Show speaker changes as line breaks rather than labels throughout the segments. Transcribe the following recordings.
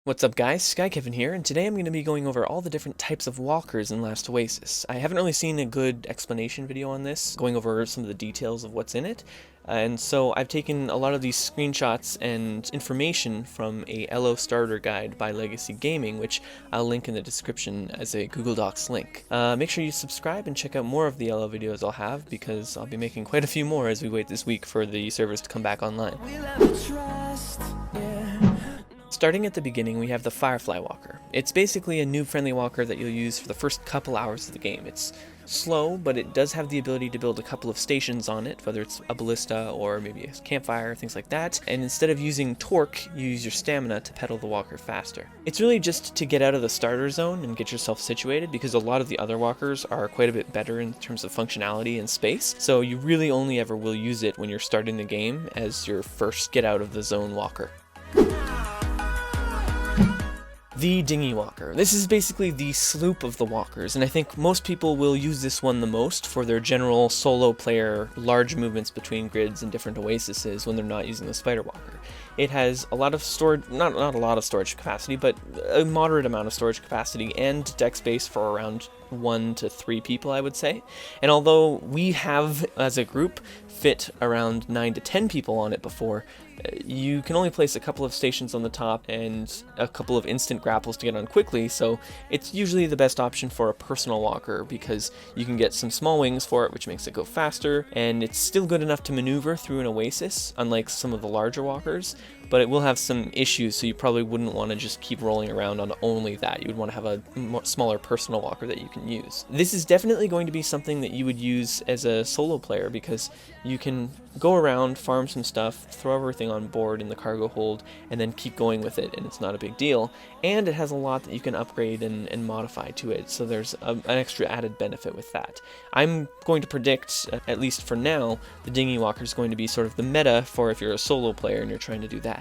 What's up guys, SkyKevin here, and today I'm going to be going over all the different types of walkers in Last Oasis. I haven't really seen a good explanation video on this, going over some of the details of what's in it, and so I've taken a lot of these screenshots and information from a LO starter guide by Legacy Gaming, which I'll link in the description as a Google Docs link. Make sure you subscribe and check out more of the LO videos I'll have, because I'll be making quite a few more as we wait this week for the servers to come back online. Starting at the beginning, we have the Firefly Walker. It's basically a noob-friendly walker that you'll use for the first couple hours of the game. It's slow, but it does have the ability to build a couple of stations on it, whether it's a ballista or maybe a campfire, things like that. And instead of using torque, you use your stamina to pedal the walker faster. It's really just to get out of the starter zone and get yourself situated, because a lot of the other walkers are quite a bit better in terms of functionality and space. So you really only ever will use it when you're starting the game as your first get out of the zone walker. The Dinghy Walker. This is basically the sloop of the walkers, and I think most people will use this one the most for their general solo player large movements between grids and different oases when they're not using the Spider Walker. It has a lot of storage, not a lot of storage capacity, but a moderate amount of storage capacity and deck space for around 1 to 3 people, I would say. And although we have, as a group, fit around 9 to 10 people on it before, you can only place a couple of stations on the top and a couple of instant grapples to get on quickly, so it's usually the best option for a personal walker because you can get some small wings for it, which makes it go faster, and it's still good enough to maneuver through an oasis, unlike some of the larger walkers, but it will have some issues, so you probably wouldn't want to just keep rolling around on only that. You would want to have a smaller personal walker that you can use. This is definitely going to be something that you would use as a solo player because you can go around, farm some stuff, throw everything on board in the cargo hold, and then keep going with it, and it's not a big deal. And it has a lot that you can upgrade and modify to it, so there's an extra added benefit with that. I'm going to predict, at least for now, the Dinghy Walker is going to be sort of the meta for if you're a solo player and you're trying to do that.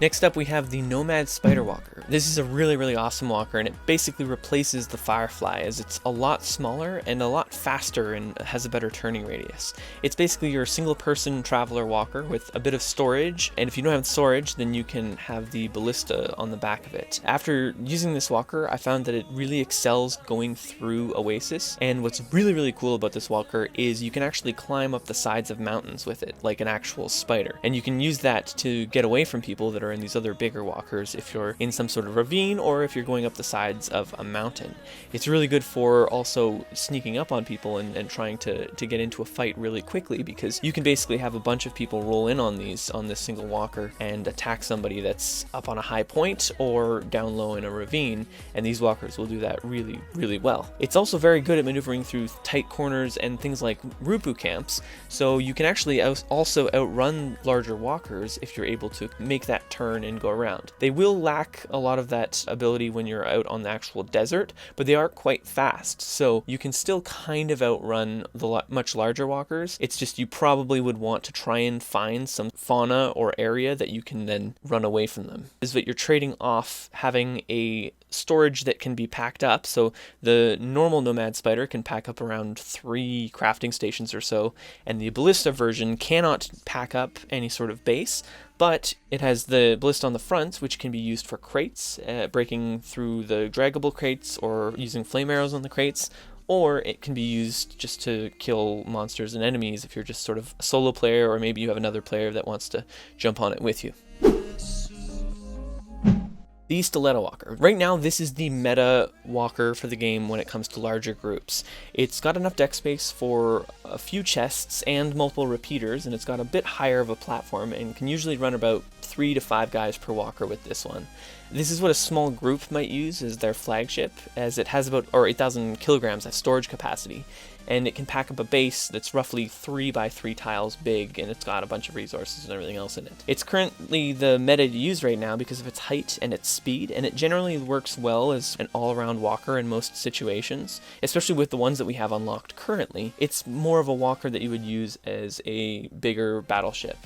Next up we have the Nomad Spider Walker. This is a really awesome walker, and it basically replaces the Firefly as it's a lot smaller and a lot faster and has a better turning radius. It's basically your single person traveler walker with a bit of storage, and if you don't have storage then you can have the ballista on the back of it. After using this walker, I found that it really excels going through Oasis, and what's really cool about this walker is you can actually climb up the sides of mountains with it like an actual spider, and you can use that to get away from people that are in these other bigger walkers if you're in some sort of ravine or if you're going up the sides of a mountain. It's really good for also sneaking up on people and trying to get into a fight really quickly, because you can basically have a bunch of people roll in on this single walker and attack somebody that's up on a high point or down low in a ravine, and these walkers will do that really well. It's also very good at maneuvering through tight corners and things like Rupu camps, so you can actually also outrun larger walkers if you're able to make that turn and go around. They will lack a lot of that ability when you're out on the actual desert, but they are quite fast, so you can still kind of outrun the much larger walkers. It's just you probably would want to try and find some fauna or area that you can then run away from them. Is that you're trading off having a storage that can be packed up, so the normal Nomad Spider can pack up around 3 crafting stations or so, and the ballista version cannot pack up any sort of base, but it has the ballista on the front, which can be used for crates, breaking through the draggable crates or using flame arrows on the crates, or it can be used just to kill monsters and enemies if you're just sort of a solo player, or maybe you have another player that wants to jump on it with you. The Stiletto Walker. Right now, this is the meta walker for the game when it comes to larger groups. It's got enough deck space for a few chests and multiple repeaters, and it's got a bit higher of a platform and can usually run about 3 to 5 guys per walker with this one. This is what a small group might use as their flagship, as it has about 8,000 kilograms of storage capacity, and it can pack up a base that's roughly 3 by 3 tiles big, and it's got a bunch of resources and everything else in it. It's currently the meta to use right now because of its height and its speed, and it generally works well as an all-around walker in most situations, especially with the ones that we have unlocked currently. It's more of a walker that you would use as a bigger battleship.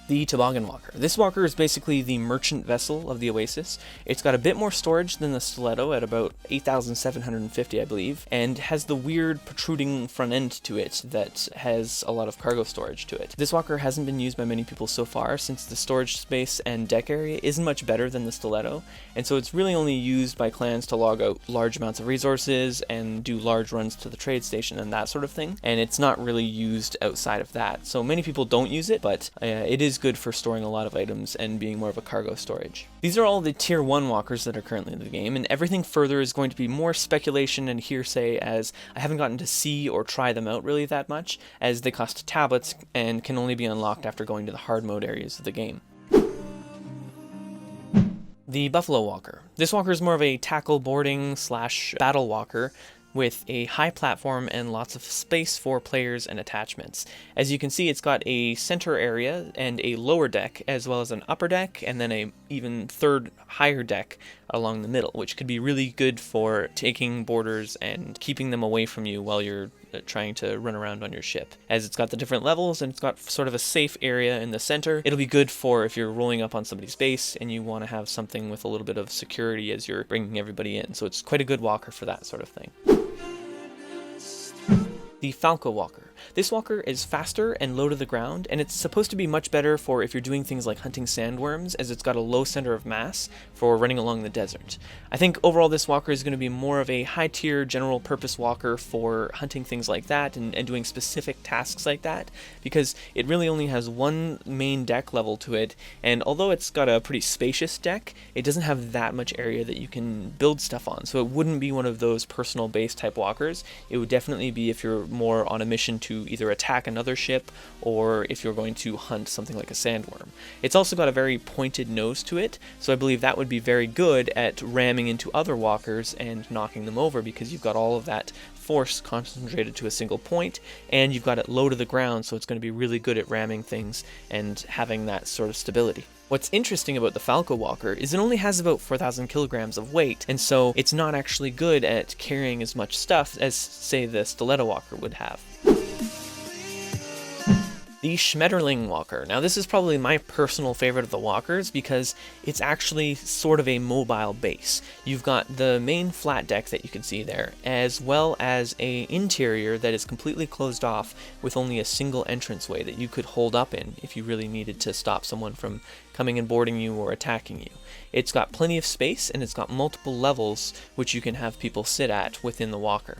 The Toboggan Walker. This walker is basically the merchant vessel of the Oasis. It's got a bit more storage than the Stiletto at about 8,750, I believe, and has the weird protruding front end to it that has a lot of cargo storage to it. This walker hasn't been used by many people so far, since the storage space and deck area isn't much better than the Stiletto, and so it's really only used by clans to log out large amounts of resources and do large runs to the trade station and that sort of thing, and it's not really used outside of that. So many people don't use it, but it is good for storing a lot of items and being more of a cargo storage. These are all the tier 1 walkers that are currently in the game, and everything further is going to be more speculation and hearsay, as I haven't gotten to see or try them out really that much, as they cost tablets and can only be unlocked after going to the hard mode areas of the game. The Buffalo Walker. This walker is more of a tackle boarding / battle walker, with a high platform and lots of space for players and attachments. As you can see, it's got a center area and a lower deck, as well as an upper deck, and then a even third higher deck along the middle, which could be really good for taking boarders and keeping them away from you while you're trying to run around on your ship. As it's got the different levels and it's got sort of a safe area in the center, it'll be good for if you're rolling up on somebody's base and you want to have something with a little bit of security as you're bringing everybody in. So it's quite a good walker for that sort of thing. The Falco Walker. This walker is faster and low to the ground, and it's supposed to be much better for if you're doing things like hunting sandworms, as it's got a low center of mass for running along the desert. I think overall this walker is going to be more of a high-tier general purpose walker for hunting things like that and doing specific tasks like that, because it really only has one main deck level to it, and although it's got a pretty spacious deck, it doesn't have that much area that you can build stuff on, so it wouldn't be one of those personal base type walkers. It would definitely be if you're more on a mission to either attack another ship or if you're going to hunt something like a sandworm. It's also got a very pointed nose to it, so I believe that would be very good at ramming into other walkers and knocking them over, because you've got all of that force concentrated to a single point, and you've got it low to the ground, so it's going to be really good at ramming things and having that sort of stability. What's interesting about the Falco Walker is it only has about 4,000 kilograms of weight, and so it's not actually good at carrying as much stuff as, say, the Stiletto Walker would have. The Schmetterling Walker. Now this is probably my personal favorite of the walkers because it's actually sort of a mobile base. You've got the main flat deck that you can see there, as well as an interior that is completely closed off with only a single entranceway that you could hold up in if you really needed to stop someone from coming and boarding you or attacking you. It's got plenty of space, and it's got multiple levels which you can have people sit at within the walker.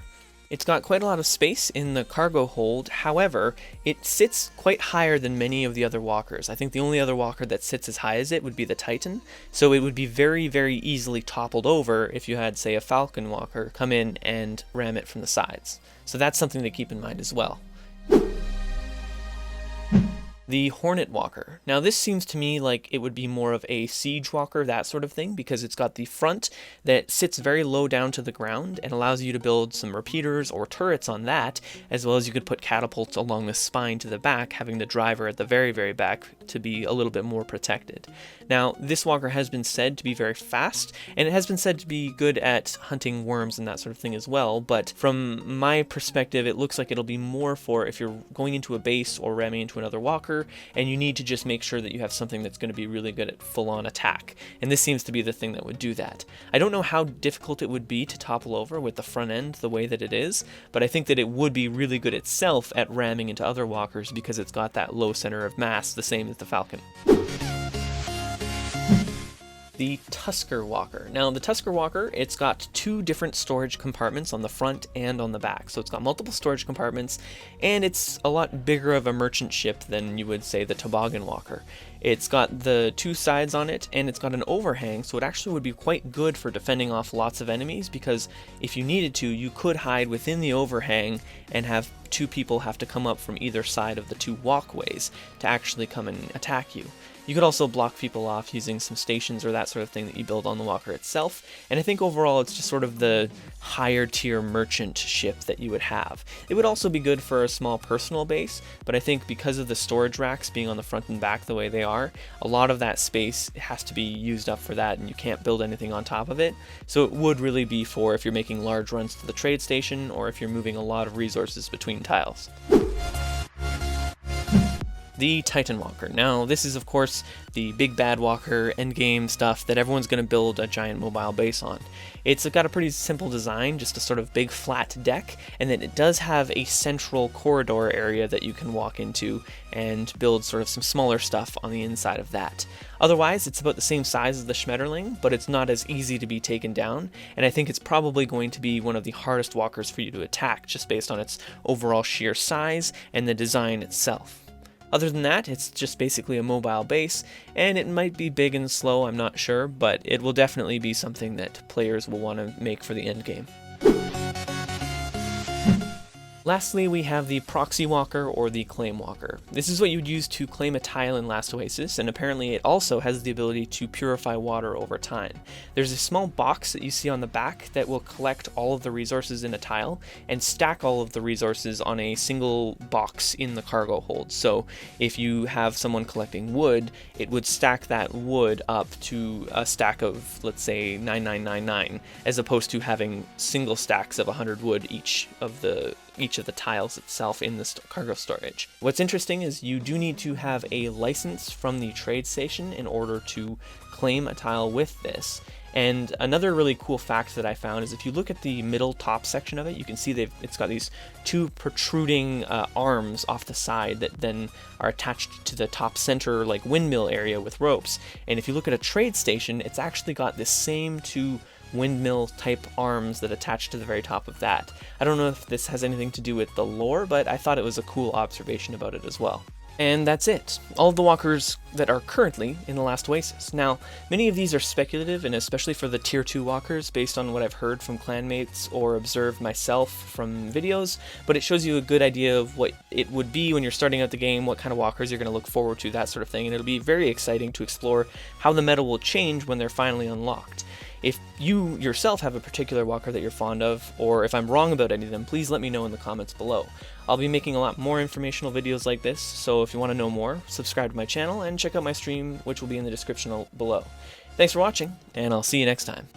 It's got quite a lot of space in the cargo hold, however, it sits quite higher than many of the other walkers. I think the only other walker that sits as high as it would be the Titan, so it would be very, very easily toppled over if you had, say, a Falcon Walker come in and ram it from the sides. So that's something to keep in mind as well. The Hornet Walker. Now this seems to me like it would be more of a siege walker, that sort of thing, because it's got the front that sits very low down to the ground and allows you to build some repeaters or turrets on that, as well as you could put catapults along the spine to the back, having the driver at the very, very back to be a little bit more protected. Now this walker has been said to be very fast, and it has been said to be good at hunting worms and that sort of thing as well, but from my perspective it looks like it'll be more for if you're going into a base or ramming into another walker, and you need to just make sure that you have something that's going to be really good at full-on attack, and this seems to be the thing that would do that. I don't know how difficult it would be to topple over with the front end the way that it is, but I think that it would be really good itself at ramming into other walkers because it's got that low center of mass, the same as the Falcon. The Tusker Walker. Now the Tusker Walker, it's got two different storage compartments on the front and on the back. So it's got multiple storage compartments, and it's a lot bigger of a merchant ship than you would say the Toboggan Walker. It's got the two sides on it, and it's got an overhang, so it actually would be quite good for defending off lots of enemies, because if you needed to, you could hide within the overhang and have two people have to come up from either side of the two walkways to actually come and attack you. You could also block people off using some stations or that sort of thing that you build on the walker itself, and I think overall it's just sort of the higher tier merchant ship that you would have. It would also be good for a small personal base, but I think because of the storage racks being on the front and back the way they are, a lot of that space has to be used up for that, and you can't build anything on top of it, so it would really be for if you're making large runs to the trade station or if you're moving a lot of resources between tiles. the Titan Walker. Now, this is of course the big bad walker endgame stuff that everyone's going to build a giant mobile base on. It's got a pretty simple design, just a sort of big flat deck, and then it does have a central corridor area that you can walk into and build sort of some smaller stuff on the inside of that. Otherwise, it's about the same size as the Schmetterling, but it's not as easy to be taken down, and I think it's probably going to be one of the hardest walkers for you to attack, just based on its overall sheer size and the design itself. Other than that, it's just basically a mobile base, and it might be big and slow, I'm not sure, but it will definitely be something that players will want to make for the endgame. Lastly, we have the Proxy Walker or the Claim Walker. This is what you would use to claim a tile in Last Oasis, and apparently it also has the ability to purify water over time. There's a small box that you see on the back that will collect all of the resources in a tile and stack all of the resources on a single box in the cargo hold. So if you have someone collecting wood, it would stack that wood up to a stack of, let's say, 9999, as opposed to having single stacks of 100 wood each of the tiles itself in the cargo storage. What's interesting is you do need to have a license from the trade station in order to claim a tile with this. And another really cool fact that I found is if you look at the middle top section of it, you can see it's got these two protruding arms off the side that then are attached to the top center like windmill area with ropes. And if you look at a trade station, it's actually got this same two windmill type arms that attach to the very top of that. I don't know if this has anything to do with the lore, but I thought it was a cool observation about it as well. And that's it. All of the walkers that are currently in the Last Oasis. Now, many of these are speculative, and especially for the Tier 2 walkers, based on what I've heard from clanmates or observed myself from videos, but it shows you a good idea of what it would be when you're starting out the game, what kind of walkers you're going to look forward to, that sort of thing, and it'll be very exciting to explore how the meta will change when they're finally unlocked. If you yourself have a particular walker that you're fond of, or if I'm wrong about any of them, please let me know in the comments below. I'll be making a lot more informational videos like this, so if you want to know more, subscribe to my channel and check out my stream, which will be in the description below. Thanks for watching, and I'll see you next time.